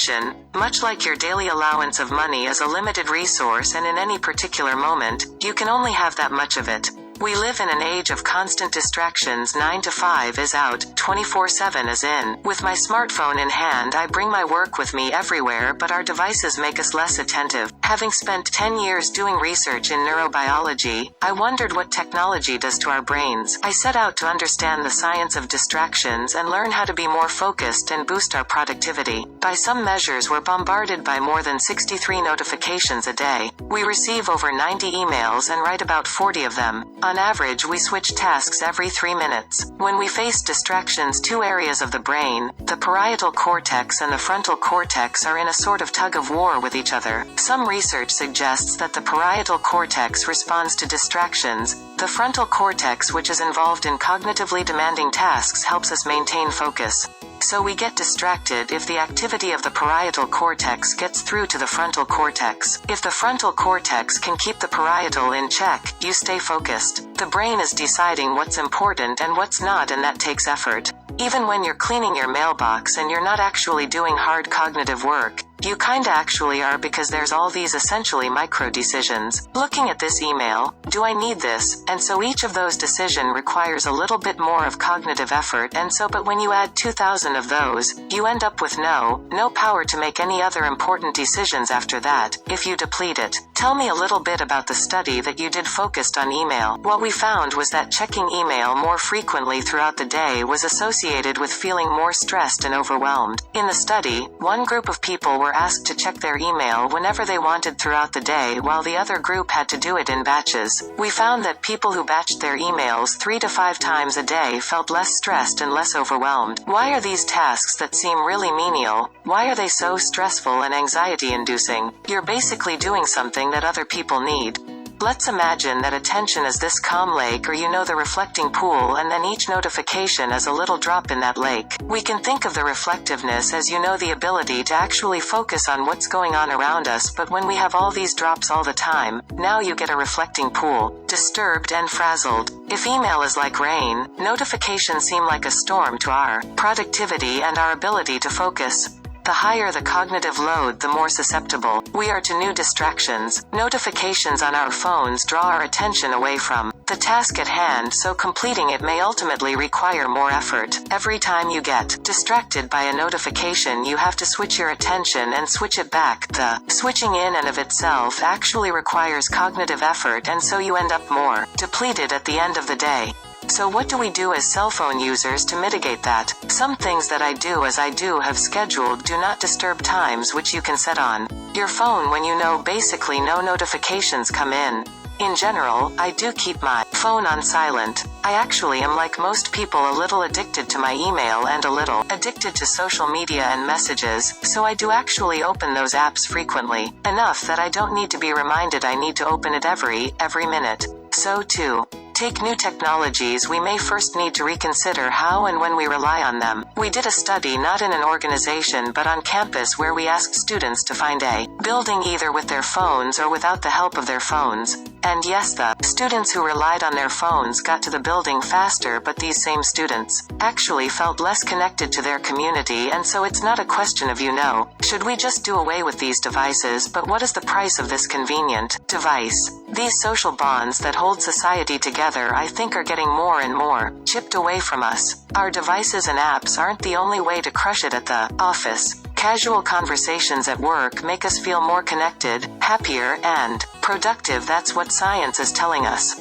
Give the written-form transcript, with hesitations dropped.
distraction, much like your daily allowance of money is a limited resource, and in any particular moment, you can only have that much of it. We live in an age of constant distractions. 9 to 5 is out, 24/7 is in. With my smartphone in hand, I bring my work with me everywhere, but our devices make us less attentive. Having spent 10 years doing research in neurobiology, I wondered what technology does to our brains. I set out to understand the science of distractions and learn how to be more focused and boost our productivity. By some measures, we're bombarded by more than 63 notifications a day. We receive over 90 emails and write about 40 of them. On average, we switch tasks every 3 minutes. When we face distractions, two areas of the brain, the parietal cortex and the frontal cortex, are in a sort of tug of war with each other. Some research suggests that the parietal cortex responds to distractions. The frontal cortex, which is involved in cognitively demanding tasks, helps us maintain focus. So we get distracted if the activity of the parietal cortex gets through to the frontal cortex. If the frontal cortex can keep the parietal in check, you stay focused. The brain is deciding what's important and what's not, and that takes effort. Even when you're cleaning your mailbox and you're not actually doing hard cognitive work, you kinda actually are, because there's all these essentially micro decisions. Looking at this email, do I need this? And so each of those decisions requires a little bit more of cognitive effort, but when you add 2,000 of those, you end up with no power to make any other important decisions after that, if you deplete it. Tell me a little bit about the study that you did focused on email. What we found was that checking email more frequently throughout the day was associated with feeling more stressed and overwhelmed. In the study, one group of people were asked to check their email whenever they wanted throughout the day, while the other group had to do it in batches. We found that people who batched their emails 3 to 5 times a day felt less stressed and less overwhelmed. Why are these tasks that seem really menial, why are they so stressful and anxiety-inducing? You're basically doing something that other people need. Let's imagine that attention is this calm lake, or the reflecting pool, and then each notification is a little drop in that lake. We can think of the reflectiveness as the ability to actually focus on what's going on around us, but when we have all these drops all the time, now you get a reflecting pool. Disturbed and frazzled. If email is like rain, notifications seem like a storm to our productivity and our ability to focus. The higher the cognitive load, the more susceptible we are to new distractions. Notifications on our phones draw our attention away from the task at hand, so completing it may ultimately require more effort. Every time you get distracted by a notification, you have to switch your attention and switch it back. The switching in and of itself actually requires cognitive effort, and so you end up more depleted at the end of the day. So what do we do as cell phone users to mitigate that? Some things that I do as I do have scheduled do not disturb times, which you can set on your phone when basically no notifications come in. In general, I do keep my phone on silent. I actually am, like most people, a little addicted to my email and a little addicted to social media and messages, so I do actually open those apps frequently, enough that I don't need to be reminded I need to open it every minute. So to take new technologies, we may first need to reconsider how and when we rely on them. We did a study not in an organization but on campus, where we asked students to find a building either with their phones or without the help of their phones. And yes, the students who relied on their phones got to the building faster, but these same students actually felt less connected to their community, and so it's not a question of should we just do away with these devices, but what is the price of this convenient device? These social bonds that hold society together, I think, are getting more and more chipped away from us. Our devices and apps aren't the only way to crush it at the office. Casual conversations at work make us feel more connected, happier, and productive. That's what science is telling us.